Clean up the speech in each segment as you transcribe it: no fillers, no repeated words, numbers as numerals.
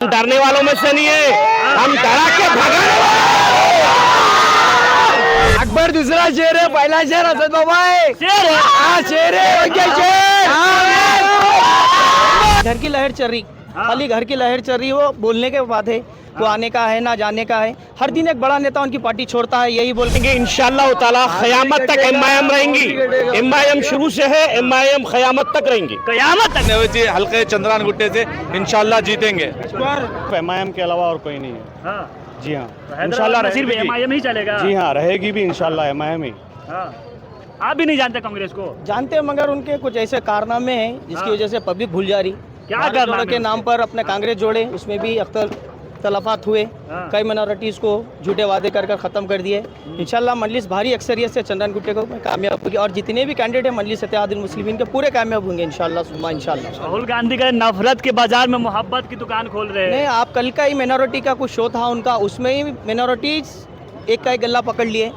डरने वालों में से नहीं है, हम डरा के भगाने वाले। अकबर दूसरा शेर है, पहला शेर असद बाबा है। शेर है, हाँ शेर है, शेर। घर की लहर चल रही, खाली घर की लहर चल रही, वो बोलने के बाद है, वो आने का है ना जाने का है। हर दिन एक बड़ा नेता उनकी पार्टी छोड़ता है, यही बोलेंगे इंशाअल्लाह ताला क़यामत तक एमआईएम रहेंगी। एमआईएम शुरू से है, एमआईएम क़यामत तक रहेंगी, क़यामत तक। जी हल्के चंद्रान गुट्टे से इंशाल्लाह जीतेंगे। एमआईएम के अलावा और कोई नहीं है। हाँ, जी हाँ, इंशाल्लाह रहेगी एमआईएम ही चलेगा। जी हाँ, रहेगी भी इंशाल्लाह एमआईएम ही। हाँ, आप भी नहीं जानते कांग्रेस को? जानते हैं, मगर उनके कुछ ऐसे कारनामे हैं जिसकी वजह से पब्लिक भूल जा रही। क्या भारत कारनामे जोड़ो के हैं नाम पर अपने कांग्रेस जोड़े, उसमें भी अख्तलाफात हुए। हाँ। कई माइनॉरिटीज को झूठे वादे कर खत्म कर दिए। इंशाल्लाह मजलिस भारी अक्सरियत से चंद्रान गुट्टे को कामयाब होगी और जितने भी कैंडिडेट हैं मजलिस इत्तेहादुल मुस्लिमीन के पूरे कामयाब होंगे इंशाल्लाह सुम्मा इंशाल्लाह। राहुल गांधी का नफरत के बाजार में मोहब्बत की दुकान खोल रहे हैं। नहीं, आप कल का ही मिनॉरिटी का कुछ शो था उनका, उसमें ही मिनॉरिटीज एक का एक गला पकड़ लिए,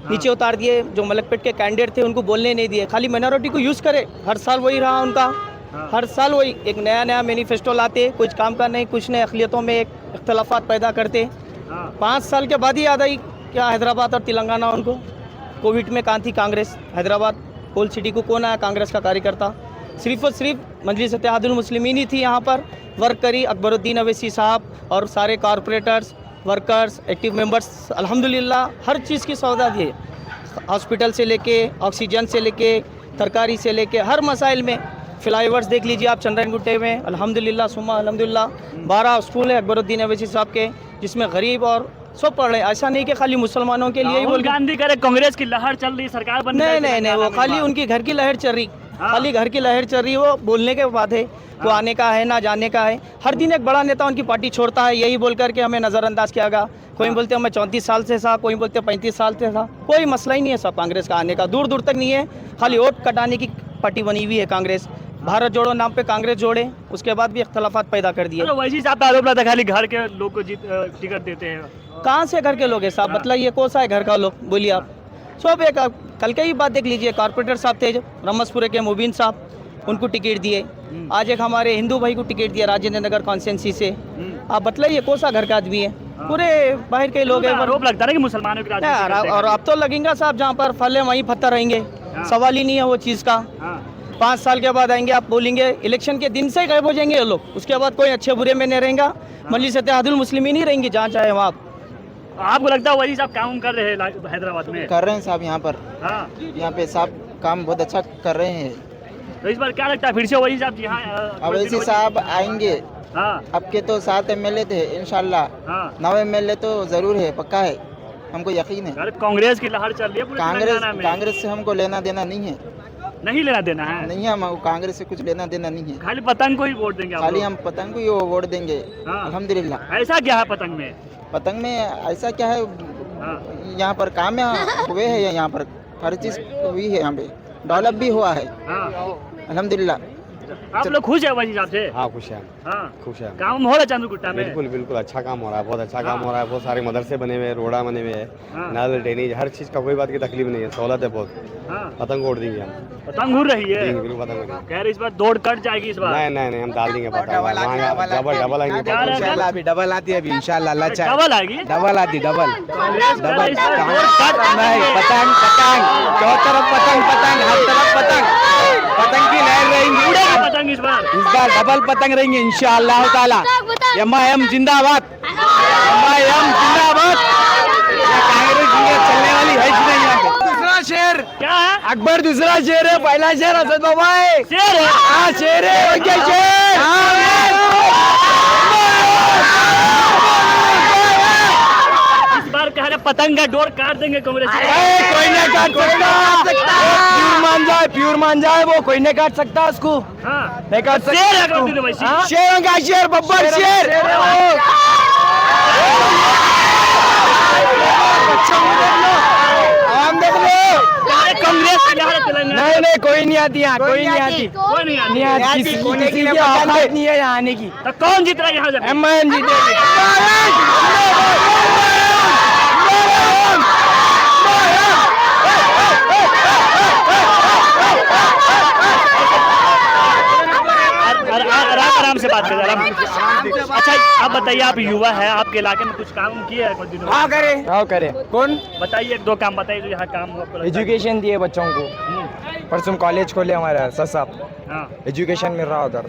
नीचे उतार दिए। जो मलकपेट के कैंडिडेट थे उनको बोलने नहीं दिए, खाली मिनॉरिटी को यूज़ करे। हर साल वही रहा उनका, हर साल वही एक नया नया मैनिफेस्टो लाते, कुछ काम का नहीं, कुछ नहीं, अक़लियतों में एक इख्तलाफात पैदा करते। 5 साल के बाद ही याद आई क्या हैदराबाद और तेलंगाना उनको। कोविड में कहाँ थी कांग्रेस? हैदराबाद होल सिटी को कौन आया कांग्रेस का कार्यकर्ता? सिर्फ और सिर्फ मजलिस इत्तेहादुल मुस्लिमीन ही थी यहाँ पर वर्क करी। अकबरुद्दीन अवैसी साहब और सारे कॉरपोरेटर्स, वर्कर्स, एक्टिव मेंबर्स अल्हम्दुलिल्लाह हर चीज़ की सौदा दिए। हॉस्पिटल से लेके ऑक्सीजन से लेके तरकारी से लेके हर मसाइल में। फ्लाईओवर्स देख लीजिए आप चंद्रान गुट्टे में, अल्हम्दुलिल्लाह सुम्मा अल्हम्दुलिल्लाह। 12 स्कूल है अकबरुद्दीन अवैसी साहब के, जिसमें गरीब और सब पढ़ रहे हैं। ऐसा नहीं कि खाली मुसलमानों के लिए ही राहुल बोल। गांधी करे कांग्रेस की लहर चल रही, सरकार बन नहीं, वो खाली उनकी घर की लहर चल रही, खाली घर की लहर चल रही, वो बोलने के बाद है, वो आने का है ना जाने का है। हर दिन एक बड़ा नेता उनकी पार्टी छोड़ता है, यही बोल करके हमें नज़रअंदाज किया गया। कोई बोलते हैं मैं 34 साल से था, कोई बोलते 35 साल से था। कोई मसला ही नहीं है सब कांग्रेस का आने का, दूर दूर तक नहीं है। खाली वोट कटाने की पार्टी बनी हुई है कांग्रेस। भारत जोड़ो नाम पे कांग्रेस जोड़े, उसके बाद भी इख्तलाफात पैदा कर दिए। वैसे साहब का आरोप लगा खाली घर के लोग को टिकट देते हैं। कहाँ से घर के लोग हैं साहब? बतलाइए कौन सा है घर का लोग, बोलिए आप। सब एक कल के ही बात देख लीजिए, कॉर्पोरेटर साहब थे रमसपुरे के मुबीन साहब, उनको टिकट दिए। आज एक हमारे हिंदू भाई को टिकट दिया राजेंद्र नगर कॉन्स्टिट्यूंसी से। आप बतलाइए कौन सा घर का आदमी है? पूरे बाहर के लोग हैं। आरोप लगता है कि मुसलमानों की राजनीति करते हैं। और अब तो लगेगा साहब, जहाँ पर फल है वहीं पत्थर रहेंगे, सवाल ही नहीं है वो चीज़ का। 5 साल के बाद आएंगे, आप बोलेंगे इलेक्शन के दिन से ही गायब हो जाएंगे ये लोग, उसके बाद कोई अच्छे बुरे में नहीं रहेगा। मजलिस इत्तेहादुल मुस्लिमीन ही रहेंगी जहाँ चाहे वहाँ। आपको लगता है वही साहब काम कर रहे हैं हैदराबाद में? कर रहे हैं साहब यहाँ पर। हाँ, यहाँ पे साहब काम बहुत अच्छा कर रहे हैं। तो इस बार क्या लगता है फिर से वही साहब यहाँ अवैसी साहब आएंगे। हाँ, अब के तो 7 MLA थे, इंशाल्लाह हाँ। 9 MLA तो जरूर है, पक्का है, हमको यकीन है। अरे कांग्रेस की लहर चल रही है पूरे तेलंगाना में। कांग्रेस से हमको लेना देना नहीं है, नहीं लेना देना है, नहीं है, हम कांग्रेस से कुछ लेना देना नहीं है। खाली पतंग को ही वोट देंगे आप खाली लोग। हम पतंग को ही वोट देंगे। हाँ। अल्हम्दुलिल्लाह। ऐसा क्या है पतंग में? पतंग में ऐसा क्या है, हाँ। यहाँ पर काम हुए हैं, यहाँ पर हर चीज़ हुई है, यहाँ पे डेवलप भी हुआ है हाँ। अल्हम्दुलिल्लाह। आप लोग खुश है वही हिसाब से? हाँ खुश है, हाँ, खुश है। काम हो रहा है चंद्रगुट्टा में? बिल्कुल बिल्कुल अच्छा काम हो रहा है, बहुत अच्छा काम हो रहा है। बहुत सारे मदरसे बने हुए हैं, रोड़ा बने हुए हैं, हाँ। नल ड्रेनेज हर चीज़ का कोई बात की तकलीफ नहीं है, सहूलत है बहुत। हाँ। पतंग उड़ देंगे हम, पतंग उड़ रही है? बिल्कुल पतंग उड़ देंगे। कह रहे इस बार दौड़ कट जाएगी इस बार। नहीं हम डाल देंगे पतंग, वहाँ डबल आएंगे। इंशाल्लाह अभी डबल आती है, अभी इंशाल्लाह अल्लाह चाहे डबल आएगी? डबल आती, डबल डबल इस बार दौड़ कट नहीं, पतंग पतंग चौथ तरफ पतंग हर तरफ पतंग की लहर रहेंगी। उड़ेगी पतंग इस बार डबल पतंग रहेंगे इंशाअल्लाह ताला। एमआईएम जिंदाबाद, एमआईएम जिंदाबाद। कांग्रेस चलने वाली है ही नहीं यहाँ पे। दूसरा शेर क्या है? अकबर दूसरा शेर है, पहला शेर असद बाबा है। शेर है? हाँ शेर है, शेर। इस बार कह रहे पतंग का डोर काट देंगे कांग्रेस के। कोई नहीं काट सकता, प्योर मान जाए वो, कोई नहीं काट सकता उसको, हाँ। नहीं काट सकता। शेर है अकबरुद्दीन अवैसी। हाँ? शेर का शेर, बब्बर शेर। हम देख लो, कांग्रेस की लहर तेलंगाना। नहीं कोई नहीं आती यहाँ, कोई नहीं आती, कोई नहीं आती। नहीं आती, किसी की औकात नहीं है यहाँ आने की। तो कौन जीत रहा है यहाँ से? एमआईएम जीतेगी। आराम से बात करें, आराम से। अच्छा आप बताइए, आप युवा है, आपके इलाके में कुछ काम किए हैं कुछ दिनों में? हाँ करे कौन बताइए एक दो काम बताइए जो यहाँ काम हुआ आपको लगता है। एजुकेशन दिए बच्चों को परसों कॉलेज खोले हमारा साहब हाँ। एजुकेशन मिल रहा उधर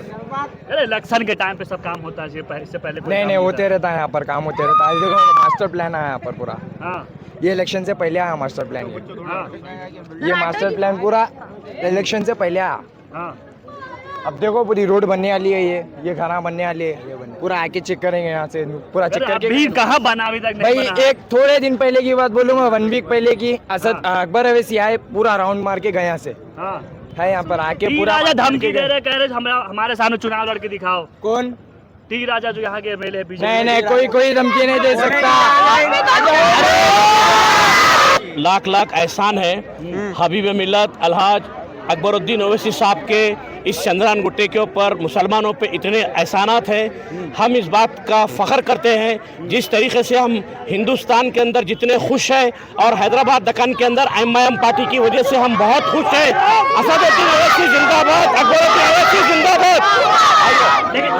अरे इलेक्शन के टाइम पे सब काम होता है, इससे पहले कोई नहीं काम नहीं होता होते रहता है यहाँ पर काम होते रहता है देखो मास्टर प्लान आया यहाँ पर पूरा हाँ ये इलेक्शन से पहले आया मास्टर प्लान हाँ ये मास्टर प्लान पूरा इलेक्शन से पहले आया हाँ। अब देखो पूरी रोड बनने वाली है ये घरा बनने वाली है पूरा आके चेक करेंगे यहाँ से पूरा चेक अरे करके अभी कहाँ बना, अभी तक नहीं भाई बना। एक थोड़े दिन पहले की बात बोलूंगा 1 वीक पहले की असद अकबर अवैसी आए पूरा राउंड मार के गए यहाँ से हाँ। है यहाँ पर आके टी पूरा राजा धमकी दे रहे, कह रहे हमारे सामने चुनाव लड़के दिखाओ। कौन टी राजा जो यहाँ के एमएलए नहीं नहीं कोई धमकी नहीं दे सकता लाख लाख एहसान है हबीब मिल्लत अलहाज अकबरुद्दीन ओवैसी साहब के इस चंद्रान गुट्टे के ऊपर मुसलमानों पे इतने एहसानात हैं। हम इस बात का फ़ख्र करते हैं जिस तरीके से हम हिंदुस्तान के अंदर जितने खुश हैं और हैदराबाद दक्कन के अंदर एमआईएम पार्टी की वजह से हम बहुत खुश हैं। असदुद्दीन ओवैसी जिंदाबाद, अकबरुद्दीन ओवैसी जिंदाबाद। लेकिन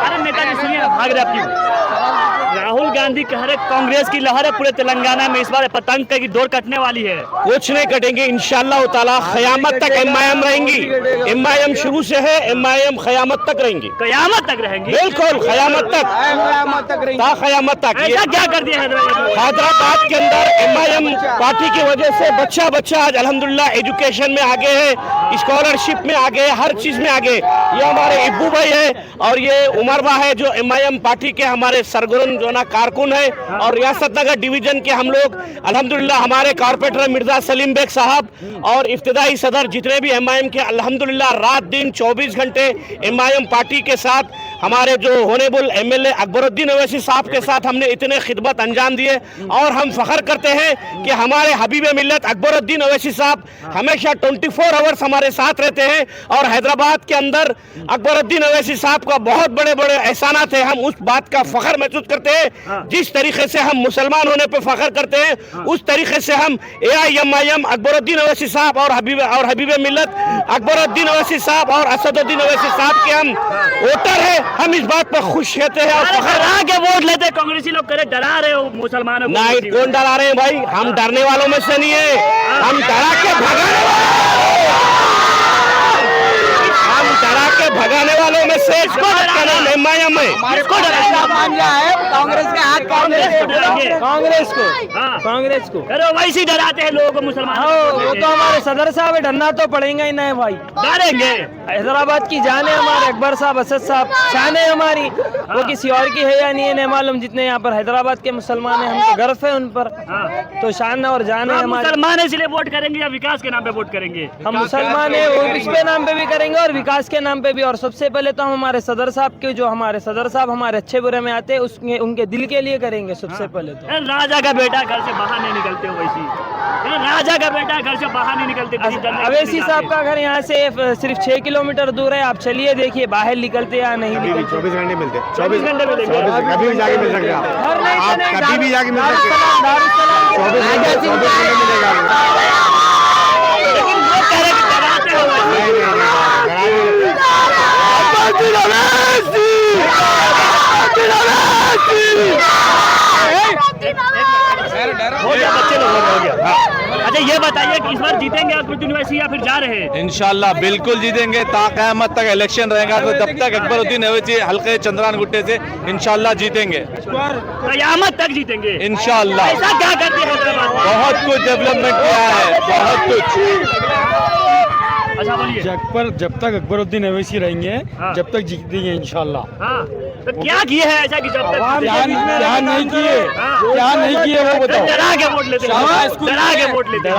अरे नेताजी सुनिए, भाग रहे आपकी। राहुल गांधी कह रहे कांग्रेस की लहर है पूरे तेलंगाना में, इस बार पतंग की डोर कटने वाली है। कुछ नहीं कटेंगे इंशाअल्लाह ताला, क़यामत तक एमआईएम रहेंगी। एमआईएम शुरू से है, एमआईएम क़यामत तक रहेंगी, कयामत तक रहेंगी। बिल्कुल क़यामत तक, क़यामत तक। ऐसा क्या कर दिया हैदराबाद के अंदर एमआईएम पार्टी की वजह से बच्चा आज अल्हम्दुलिल्लाह एजुकेशन में आगे है, स्कॉलरशिप में आगे है, हर चीज में आगे। ये हमारे इब्बू भाई है और ये उमर भाई है जो एमआईएम पार्टी के हमारे सरगर्म जो ना कारकुन है। और रियासत नगर डिवीजन के हम लोग अल्हम्दुलिल्लाह हमारे कारपोरेटर मिर्जा सलीम बेग साहब और इफ्तिदाई सदर जितने भी एमआईएम के अल्हम्दुलिल्लाह रात दिन 24 घंटे एमआईएम पार्टी के साथ, हमारे जो होनेबल एमएलए अकबरुद्दीन ओवैसी साहब के साथ हमने इतने खिदमत अंजाम दिए। और हम फख्र करते हैं कि हमारे हबीब मिल्लत अकबरुद्दीन ओवैसी साहब हमेशा 24 आवर्स हमारे साथ रहते हैं। और हैदराबाद के अंदर अकबरुद्दीन ओवैसी साहब का बहुत बड़े बड़े एहसानात है, हम उस बात का फख्र महसूस करते हैं। जिस तरीके से हम मुसलमान होने पे फख्र करते हैं उस तरीके से हम एआईएमआईएम अकबरुद्दीन ओवैसी साहब और हबीब मिल्लत अकबरुद्दीन ओवैसी साहब और असदुद्दीन ओवैसी साहब के हम वोटर हैं। हम इस बात पर खुश रहते हैं और डरा के वोट लेते हैं। कांग्रेसी लोग करे डरा रहे हो मुसलमानों को। नहीं, कौन डरा रहे हैं भाई? हम डरने वालों में से नहीं है, हम डरा के भगाने वालों में से एमआईएम है। कांग्रेस के हाथ कांग्रेस को अरे वैसे ही डराते हैं लोगों को मुसलमान। वो तो हमारे सदर साहब है, डरना तो पड़ेगा ही नहीं भाई। डरेंगे। हैदराबाद की जान है हमारे अकबर साहब, असद साहब शान है हमारी, वो किसी और की है या नहीं है नहीं मालूम। जितने यहाँ पर हैदराबाद के मुसलमान हैं हमको गर्व है उन पर, तो शान और जान है हमारे। मुसलमान है इसलिए वोट करेंगे या विकास के नाम पे वोट करेंगे? हम मुसलमान है, वो इसके नाम पे भी करेंगे और विकास के नाम पे भी। और सबसे पहले तो हम हमारे सदर साहब के, जो हमारे सदर साहब हमारे अच्छे बुरे में आते हैं, उसके उनके दिल के लिए करेंगे सबसे पहले तो। राजा का बेटा घर से बाहर नहीं निकलते हो वैसी, राजा का बेटा घर से बाहर नहीं निकलते। अवैसी साहब का घर यहाँ से सिर्फ 6 किलोमीटर दूर है, आप चलिए देखिए बाहर निकलते या नहीं निकलते। 24 घंटे मिलते, 24 घंटे मिलेंगे। कभी भी जाके मिल सकते हैं आप कभी भी जाके मिल सकते हैं। 24 घंटे मिलेगा। लेकिन वो कह रहे कि डराते हो वैसे। हो गया, बच्चे लोग हो गया। अच्छा ये बताइए कि इस बार जीतेंगे अकबरुद्दीन ओवैसी या फिर जा रहे हैं? इंशाल्लाह बिल्कुल जीतेंगे। क़यामत तक इलेक्शन रहेगा तो तब तक अकबरुद्दीन ओवैसी हल्के चंद्रान गुट्टे से इंशाल्लाह जीतेंगे। कयामत तक जीतेंगे इंशाल्लाह। ऐसा क्या कर दिया हैदराबाद? बहुत कुछ डेवलपमेंट किया है, बहुत कुछ। अच्छा बोलिए। जब तक अकबरुद्दीन ओवैसी रहेंगे हाँ। जब तक जीतेंगे इंशाल्लाह। हाँ, तो क्या किए हैं ऐसा कि जब तक क्या नहीं किए, क्या नहीं किए वो बताओ। डरा के वोट लेते हैं, डरा के वोट लेते हैं।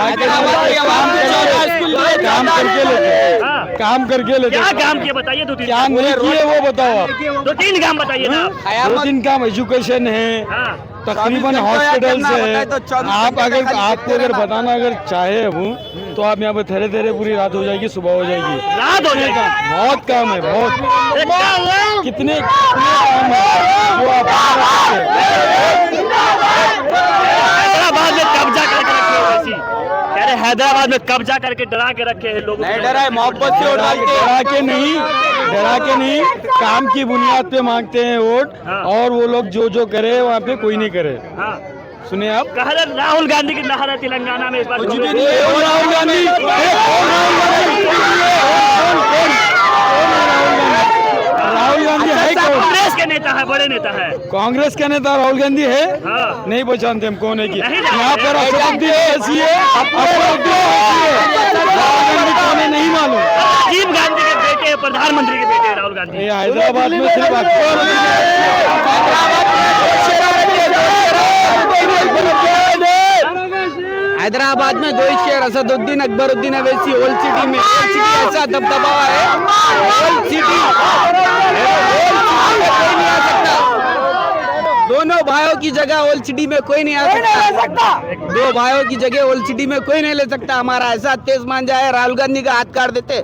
काम करके लेते, क्या काम किए बताइए? दो तीन क्या नहीं किए वो बताओ आप। 2-3 काम बताइए ना। 2-3 काम एजुकेशन है, हाँ। तकरीबन हॉस्पिटल्स है। आप आपको अगर बताना अगर चाहे अब तो आप यहाँ पे ठहरे ठहरे पूरी रात हो जाएगी, सुबह हो जाएगी। रात हो जाएगी। बहुत काम है, बहुत कितने काम है जो आप हैदराबाद में कब्जा करके रखे हो वैसी। कह रहे हैदराबाद में कब्जा करके डरा के रखे हैं लोग। नहीं डरा है, मोहब्बत से वोट डालते हैं। डरा के नहीं, काम की बुनियाद पे मांगते हैं वोट। हाँ। और वो लोग जो करे वहाँ पे कोई नहीं करे। हाँ। सुनिए आप, कह रहे राहुल गांधी की लहर है तेलंगाना में इस बार। राहुल गांधी है कौन? कांग्रेस के नेता है, बड़े नेता है। कांग्रेस का नेता राहुल गांधी है। हाँ। नहीं पहचानते हम कौन है कि नहीं जानते। यहाँ पर असदुद्दीन ऐसी है, राहुल गांधी कौन है नहीं मालूम। राजीव गांधी के बेटे, प्रधानमंत्री के बेटे राहुल गांधी। ये हैदराबाद में सिर्फ हैदराबाद में 2 शेर असदुद्दीन अकबरुद्दीन अवैसी। ओल्ड सिटी में ऐसा दबदबा है, ओल्ड सिटी कोई नहीं आ सकता। दोनों भाइयों की जगह ओल्ड सिटी में कोई नहीं आ सकता। 2 भाइयों की जगह ओल्ड सिटी में कोई नहीं ले सकता। हमारा ऐसा तेज मांझा है, राहुल गांधी का हाथ काट देते।